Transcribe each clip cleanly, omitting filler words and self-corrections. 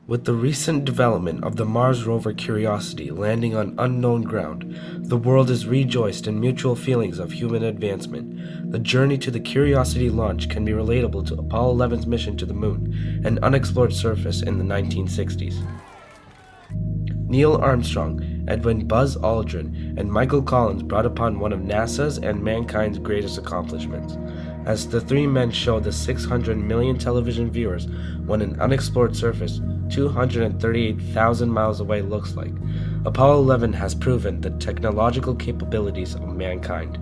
With the recent development of the Mars rover Curiosity landing on unknown ground, the world is rejoiced in mutual feelings of human advancement. The journey to the Curiosity launch can be relatable to Apollo 11's mission to the Moon, an unexplored surface in the 1960s. Neil Armstrong, Edwin Buzz Aldrin, and Michael Collins brought upon one of NASA's and mankind's greatest accomplishments, as the three men showed the 600 million television viewers what an unexplored surface 238,000 miles away looks like. Apollo 11 has proven the technological capabilities of mankind.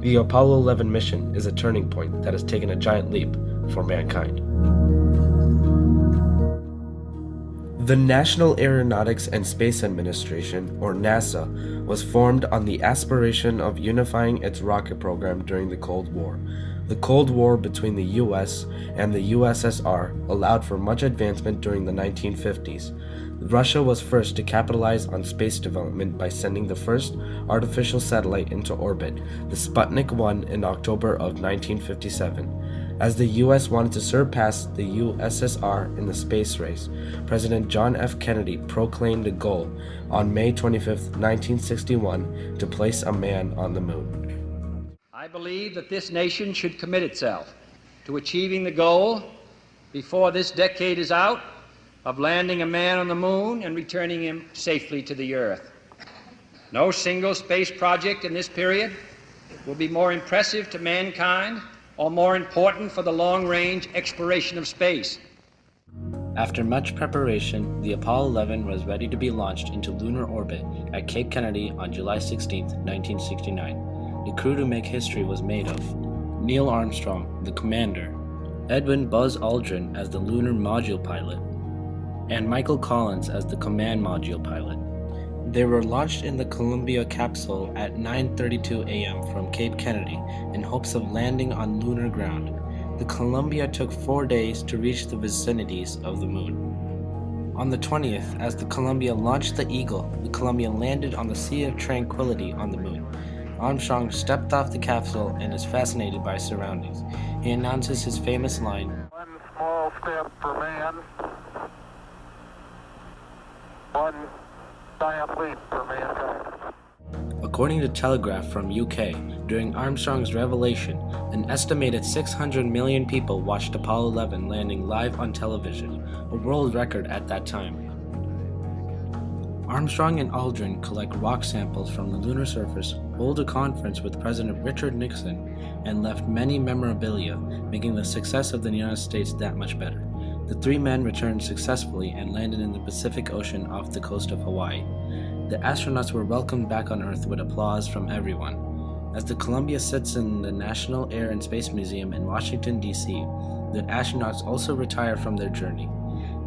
The Apollo 11 mission is a turning point that has taken a giant leap for mankind. The National Aeronautics and Space Administration, or NASA, was formed on the aspiration of unifying its rocket program during the Cold War. The Cold War between the US and the USSR allowed for much advancement during the 1950s. Russia was first to capitalize on space development by sending the first artificial satellite into orbit, the Sputnik 1, in October of 1957. As the US wanted to surpass the USSR in the space race, President John F. Kennedy proclaimed a goal on May 25, 1961, to place a man on the moon. I believe that this nation should commit itself to achieving the goal, before this decade is out, of landing a man on the moon and returning him safely to the Earth. No single space project in this period will be more impressive to mankind or more important for the long-range exploration of space. After much preparation, the Apollo 11 was ready to be launched into lunar orbit at Cape Kennedy on July 16, 1969. The crew to make history was made of Neil Armstrong, the commander, Edwin Buzz Aldrin as the lunar module pilot, and Michael Collins as the command module pilot. They were launched in the Columbia capsule at 9:32 a.m. from Cape Kennedy in hopes of landing on lunar ground. The Columbia took 4 days to reach the vicinities of the moon. On the 20th, as the Columbia launched the Eagle, the Columbia landed on the Sea of Tranquility on the moon. Armstrong stepped off the capsule and is fascinated by his surroundings. He announces his famous line, "One small step for man, one giant leap for mankind." According to Telegraph from UK, during Armstrong's revelation, an estimated 600 million people watched Apollo 11 landing live on television, a world record at that time. Armstrong and Aldrin collect rock samples from the lunar surface, hold a conference with President Richard Nixon, and left many memorabilia, making the success of the United States that much better. The three men returned successfully and landed in the Pacific Ocean off the coast of Hawaii. The astronauts were welcomed back on Earth with applause from everyone. As the Columbia sits in the National Air and Space Museum in Washington, D.C., the astronauts also retire from their journey.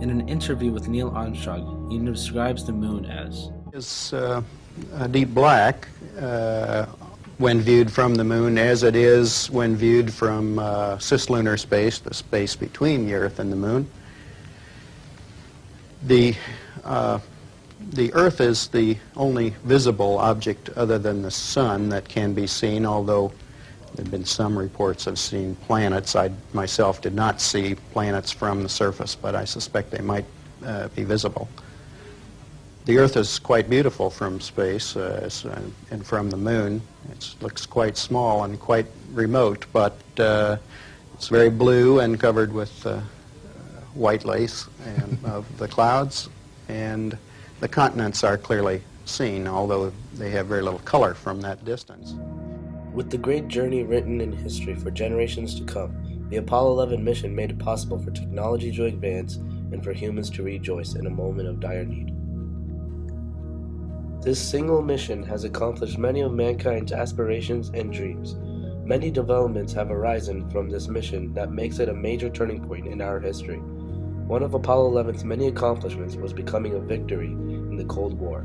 In an interview with Neil Armstrong, he describes the moon as It's a deep black when viewed from the moon, as it is when viewed from cislunar space, the space between the Earth and the moon. The Earth is the only visible object other than the sun that can be seen, although there have been some reports of seeing planets. I myself did not see planets from the surface, but I suspect they might be visible. The Earth is quite beautiful from space and from the moon. It looks quite small and quite remote, but it's very blue and covered with white lace and of the clouds, and the continents are clearly seen, although they have very little color from that distance. With the great journey written in history for generations to come, the Apollo 11 mission made it possible for technology to advance and for humans to rejoice in a moment of dire need. This single mission has accomplished many of mankind's aspirations and dreams. Many developments have arisen from this mission that makes it a major turning point in our history. One of Apollo 11's many accomplishments was becoming a victory in the Cold War.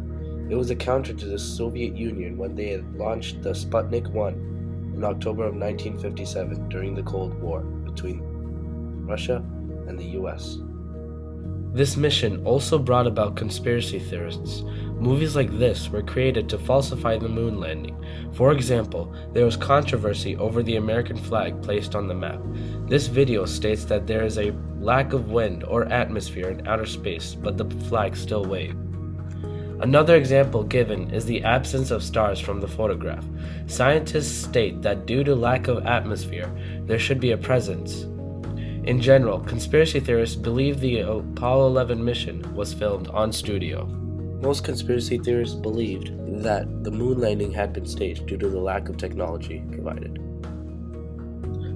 It was a counter to the Soviet Union when they had launched the Sputnik 1 in October of 1957 during the Cold War between Russia and the US. This mission also brought about conspiracy theorists. Movies like this were created to falsify the moon landing. For example, there was controversy over the American flag placed on the map. This video states that there is a lack of wind or atmosphere in outer space, but the flag still waved. Another example given is the absence of stars from the photograph. Scientists state that due to lack of atmosphere, there should be a presence. In general, conspiracy theorists believe the Apollo 11 mission was filmed on studio. Most conspiracy theorists believed that the moon landing had been staged due to the lack of technology provided.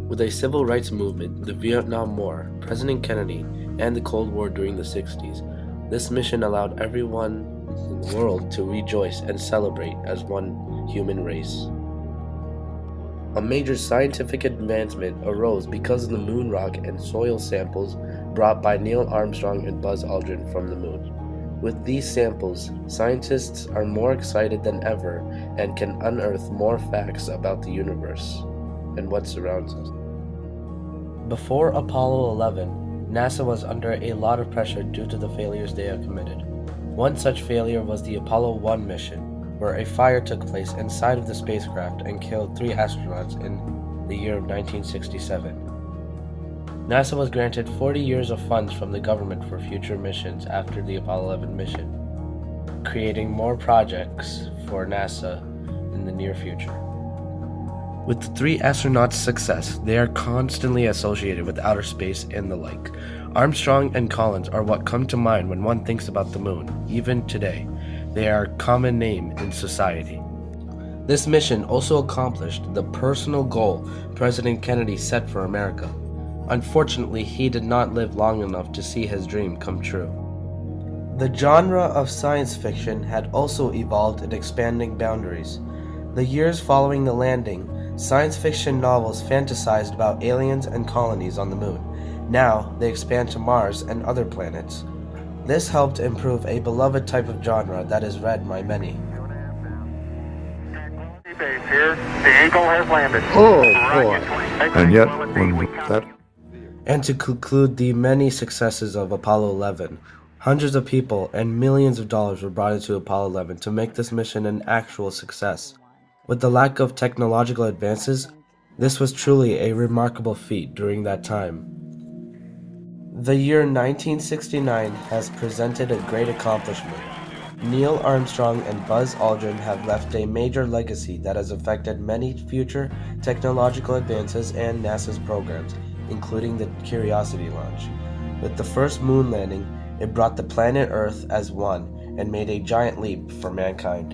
With a civil rights movement, the Vietnam War, President Kennedy, and the Cold War during the 60s, this mission allowed everyone in the world to rejoice and celebrate as one human race. A major scientific advancement arose because of the moon rock and soil samples brought by Neil Armstrong and Buzz Aldrin from the moon. With these samples, scientists are more excited than ever and can unearth more facts about the universe and what surrounds us. Before Apollo 11, NASA was under a lot of pressure due to the failures they had committed. One such failure was the Apollo 1 mission, where a fire took place inside of the spacecraft and killed 3 astronauts in the year of 1967. NASA was granted 40 years of funds from the government for future missions after the Apollo 11 mission, creating more projects for NASA in the near future. With the 3 astronauts' success, they are constantly associated with outer space and the like. Armstrong and Collins are what come to mind when one thinks about the moon, even today. They are a common name in society. This mission also accomplished the personal goal President Kennedy set for America. Unfortunately, he did not live long enough to see his dream come true. The genre of science fiction had also evolved in expanding boundaries. The years following the landing, science fiction novels fantasized about aliens and colonies on the moon. Now, they expand to Mars and other planets. This helped improve a beloved type of genre that is read by many. Here, the Eagle has landed. Oh boy. And yet, when that... And to conclude the many successes of Apollo 11, hundreds of people and millions of dollars were brought into Apollo 11 to make this mission an actual success. With the lack of technological advances, this was truly a remarkable feat during that time. The year 1969 has presented a great accomplishment. Neil Armstrong and Buzz Aldrin have left a major legacy that has affected many future technological advances and NASA's programs, including the Curiosity launch. With the first moon landing, it brought the planet Earth as one and made a giant leap for mankind.